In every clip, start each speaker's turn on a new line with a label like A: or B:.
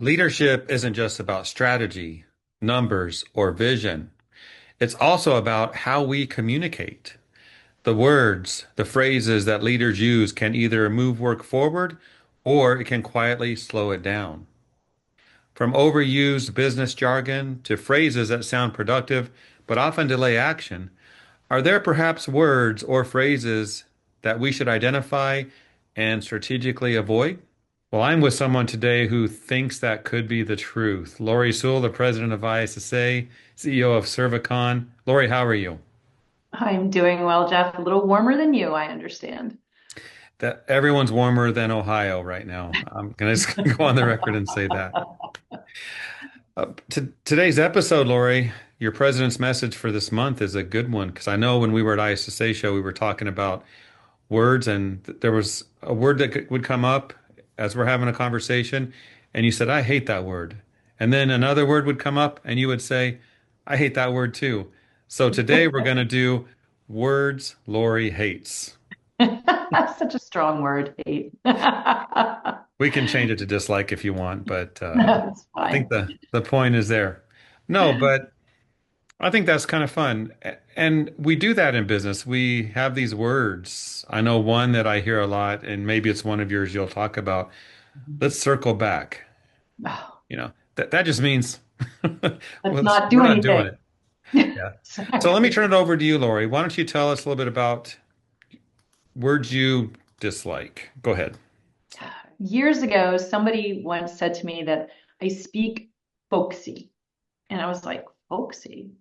A: Leadership isn't just about strategy, numbers, or vision. It's also about how we communicate. The words, the phrases that leaders use can either move work forward or it can quietly slow it down. From overused business jargon to phrases that sound productive but often delay action, are there perhaps words or phrases that we should identify and strategically avoid? Well, I'm with someone today who thinks that could be the truth. Laurie Sewell, the president of ISSA, CEO of Servicon. Laurie, how are you?
B: I'm doing well, Jeff. A little warmer than you, I understand.
A: That everyone's warmer than Ohio right now. I'm gonna just go on the record and say that. Today's episode, Laurie, your president's message for this month is a good one because I know when we were at ISSA show, we were talking about words, and there was a word that would come up as we're having a conversation, and you said, "I hate that word," and then another word would come up, and you would say, "I hate that word too." So today we're going to do words Laurie hates.
B: That's such a strong word, hate.
A: We can change it to dislike if you want, but
B: That's
A: I think
B: fine.
A: the point is there. No, but I think that's kind of fun. And we do that in business. We have these words. I know one that I hear a lot, and maybe it's one of yours you'll talk about. Let's circle back.
B: Oh,
A: That just means
B: let's
A: well,
B: not
A: we're
B: do
A: not doing
B: anything.
A: it. Yeah. So let me
B: Exactly.
A: turn it over to you, Lori. Why don't you tell us a little bit about words you dislike? Go ahead.
B: Years ago, somebody once said to me that I speak folksy. And I was like, folksy?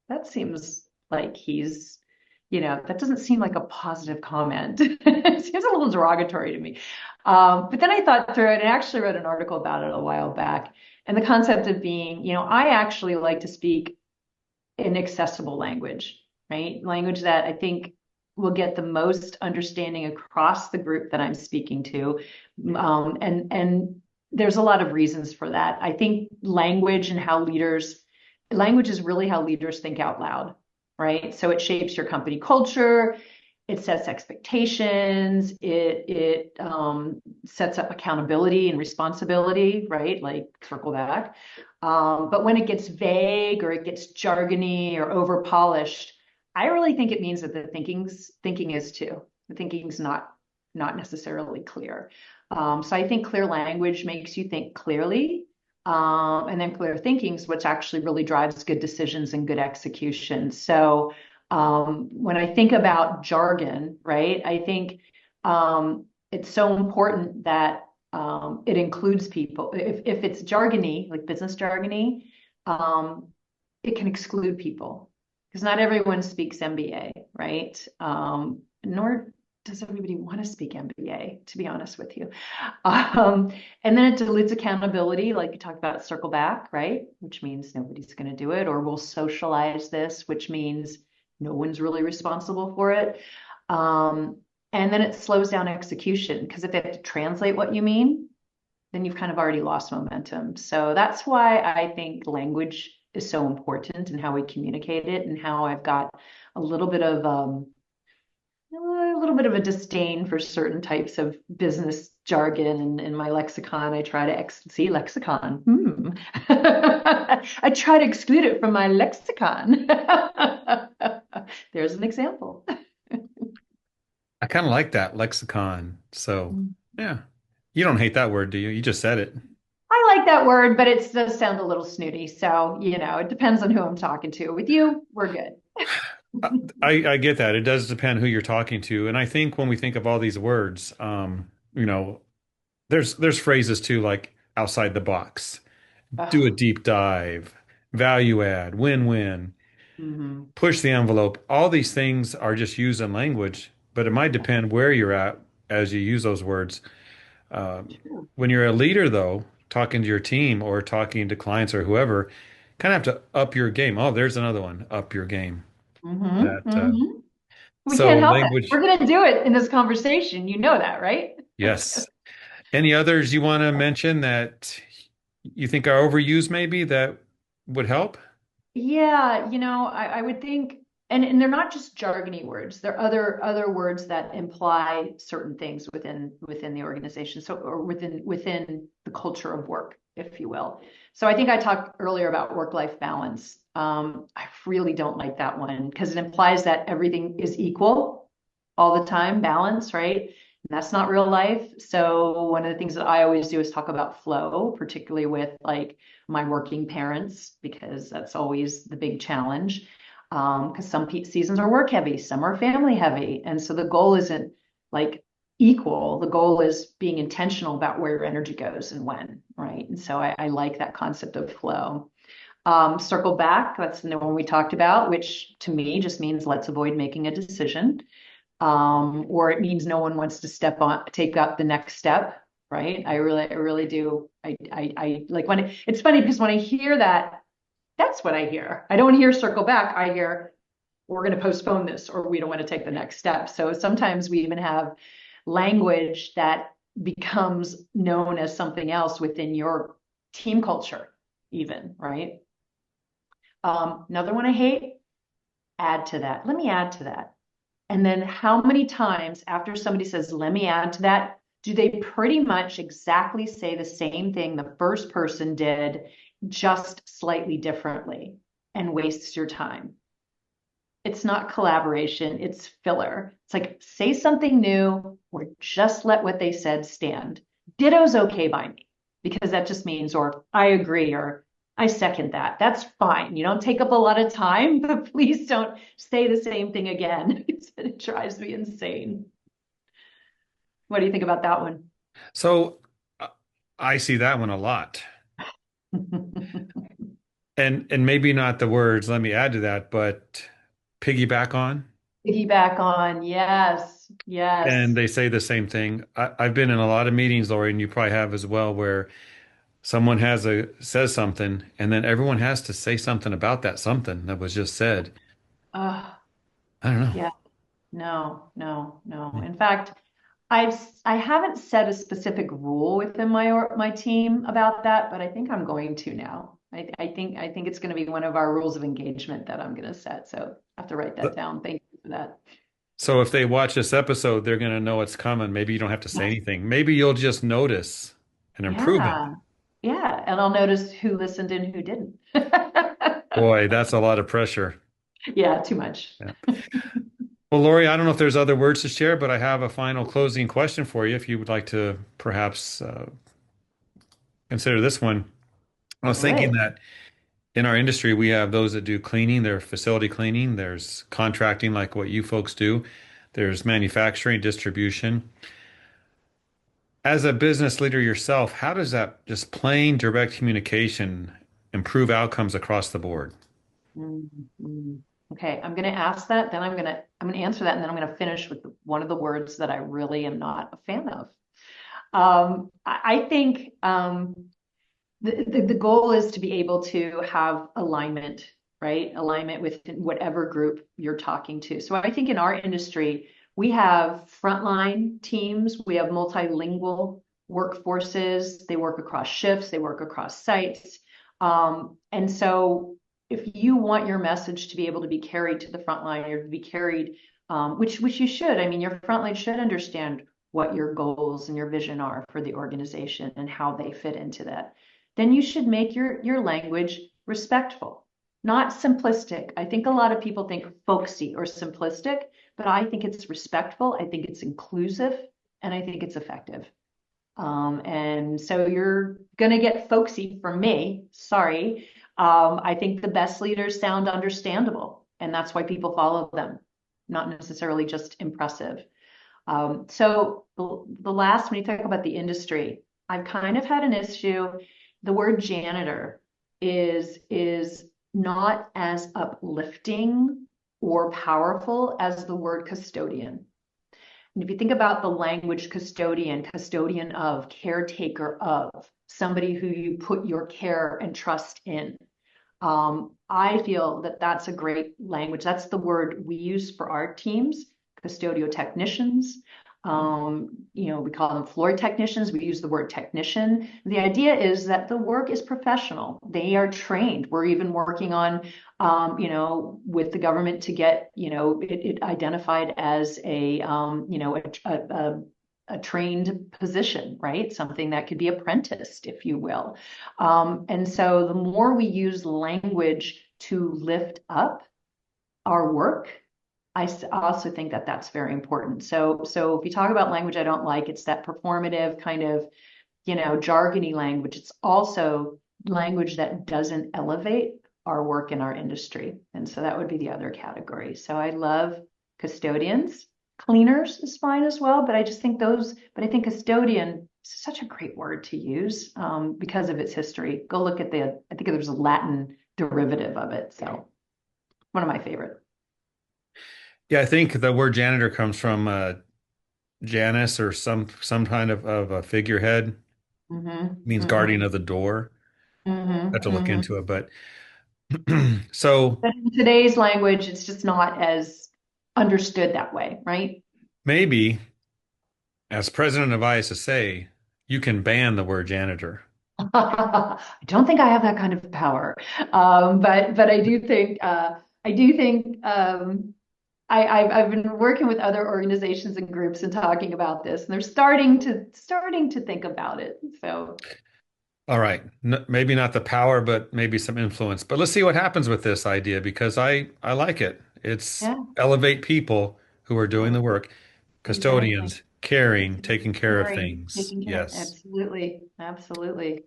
B: That seems like that doesn't seem like a positive comment. It seems a little derogatory to me. But then I thought through it and actually wrote an article about it a while back. And the concept of being, I actually like to speak in accessible language, right? Language that I think will get the most understanding across the group that I'm speaking to. And there's a lot of reasons for that. I think language is really how leaders think out loud, right? So it shapes your company culture, it sets expectations, it sets up accountability and responsibility, right? Like circle back. But when it gets vague or it gets jargony or over polished, I really think it means that the thinking is too. The thinking's not necessarily clear. So I think clear language makes you think clearly. And then clear thinking is what actually really drives good decisions and good execution. So when I think about jargon, right, I think it's so important that it includes people. If it's jargony, like business jargony, um, it can exclude people because not everyone speaks MBA, right? Nor does everybody want to speak MBA, to be honest with you. Um, and then it dilutes accountability, like you talked about circle back, right? Which means nobody's going to do it, or we'll socialize this, which means no one's really responsible for it. Um, and then it slows down execution because if they have to translate what you mean, then you've kind of already lost momentum. So that's why I think language is so important and how we communicate it and how I've got a little bit of a disdain for certain types of business jargon in my lexicon. I try to see lexicon. I try to exclude it from my lexicon. There's an example.
A: I kind of like that lexicon. So, yeah. You don't hate that word, do you? You just said it.
B: I like that word, but it does sound a little snooty. So, it depends on who I'm talking to. With you, we're good.
A: I, I get that. It does depend who you're talking to. And I think when we think of all these words, there's phrases too like outside the box, do a
B: Oh,
A: deep dive, value add, win-win,
B: mhm.
A: push the envelope. All these things are just used in language, but it might depend where you're at as you use those words.
B: True.
A: When you're a leader, though, talking to your team or talking to clients or whoever, kind of have to up your game. Oh, there's another one, up your game.
B: Hmm.
A: That
B: Hmm. We
A: so
B: can't help it. We're
A: language,
B: going to do it in this conversation. You know that, right?
A: yes. Any others you want to mention that you think are overused, maybe that would help?
B: Yeah, I would think, and they're not just jargony words. They're other words that imply certain things within the organization, so or within the culture of work. if you will. So I think I talked earlier about work-life balance. I really don't like that one because it implies that everything is equal all the time, balance, right? And that's not real life. So one of the things that I always do is talk about flow, particularly with like my working parents, because that's always the big challenge. Because some seasons are work heavy, some are family heavy. And so the goal isn't like equal. The goal is being intentional about where your energy goes and when, right? And so I like that concept of flow. Circle back, that's the one we talked about, which to me just means let's avoid making a decision. Or it means no one wants to take up the next step, right? I really do. I like it's funny because when I hear that, that's what I hear. I don't hear circle back. I hear we're going to postpone this or we don't want to take the next step. So sometimes we even have language that becomes known as something else within your team culture, even, right? Another one I hate, add to that. Let me add to that. And then how many times after somebody says, let me add to that, do they pretty much exactly say the same thing the first person did, just slightly differently, and wastes your time? It's not collaboration, it's filler. It's like, say something new or just let what they said stand. Ditto's okay by me because that just means, or I agree, or I second that. That's fine. You don't take up a lot of time, but please don't say the same thing again. It drives me insane. What do you think about that one?
A: So uh, I see that one a lot. And maybe not the words, let me add to that, but piggyback on.
B: Piggyback on, yes,
A: And
B: yes.
A: they say the same thing. I've been in a lot of meetings, Lori, and you probably have as well, where someone says something, and then everyone has to say something about that something that was just said.
B: Uh,
A: I don't know.
B: yeah, no, no, no. In fact, I haven't set a specific rule within my team about that, but I think I'm going to now. I think it's going to be one of our rules of engagement that I'm going to set. So I have to write that down. Thank you for that.
A: So if they watch this episode, they're going to know it's coming. Maybe you don't have to say anything. Maybe you'll just notice an improvement.
B: Yeah, yeah, and I'll notice who listened and who didn't.
A: Boy, that's a lot of pressure.
B: Yeah, too much.
A: Yeah. Well, Lori, I don't know if there's other words to share, but I have a final closing question for you if you would like to perhaps consider this one. I
B: I
A: was thinking
B: would.
A: that in our industry, we have those that do cleaning, their facility cleaning, there's contracting like what you folks do, there's manufacturing, distribution. As a business leader yourself, how does that just plain direct communication improve outcomes across the board?
B: Mm. Okay, I'm going to ask that, then I'm going to answer that, and then I'm going to finish with one of the words that I really am not a fan of. I think the goal is to be able to have alignment, right? Alignment with whatever group you're talking to. So I think in our industry, we have frontline teams, we have multilingual workforces, they work across shifts, they work across sites. And so if you want your message to be able to be carried to the front line or to be carried, which you should, I mean, your frontline should understand what your goals and your vision are for the organization and how they fit into that, then you should make your language respectful, not simplistic. I think a lot of people think folksy or simplistic, but I think it's respectful. I think it's inclusive, and I think it's effective. And so you're going to get folksy from me. Sorry. I think the best leaders sound understandable, and that's why people follow them, not necessarily just impressive. So the last, when you talk about the industry, I've kind of had an issue. The word janitor is not as uplifting or powerful as the word custodian. And if you think about the language custodian, custodian of, caretaker of, somebody who you put your care and trust in, I feel that that's a great language. That's the word we use for our teams, custodial technicians. We call them floor technicians. We use the word technician. The idea is that the work is professional. They are trained. We're even working on, with the government to get, it identified as a a trained position, right? Something that could be apprenticed, if you will. And so the more we use language to lift up our work, also think that that's very important. So if you talk about language I don't like, it's that performative kind of, jargony language. It's also language that doesn't elevate our work in our industry. And so that would be the other category. So I love custodians. Cleaners is fine as well, but I think custodian is such a great word to use because of its history. Go look at I think there's a Latin derivative of it. So one of my favorite.
A: Yeah, I think the word janitor comes from Janus or some kind of a figurehead. It
B: Mm-hmm,
A: means guardian
B: mm-hmm,
A: of the door. I have to
B: mm-hmm,
A: look
B: mm-hmm.
A: into it, but so
B: But in today's language, it's just not as understood that way, right?
A: maybe as president of ISSA, you can ban the word janitor.
B: I don't think I have that kind of power, but I do think I've been working with other organizations and groups and talking about this, and they're starting to think about it. So
A: All right. N Maybe not the power, but maybe some influence. But let's see what happens with this idea because I like it. It's
B: yeah,
A: elevate people who are doing
B: yeah,
A: the work,
B: exactly.
A: custodians, caring,
B: Exactly.
A: taking care of
B: Caring,
A: things.
B: taking care.
A: Yes.
B: Absolutely, absolutely.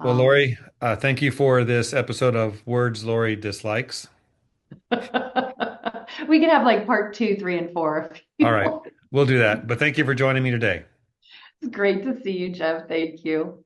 A: Well,
B: Um,
A: Lori, thank you for this episode of Words Lori Dislikes.
B: we can have like part two, three, and four if
A: All
B: you
A: right.
B: want.
A: We'll do that. But thank you for joining me today.
B: It's great to see you, Jeff. Thank you.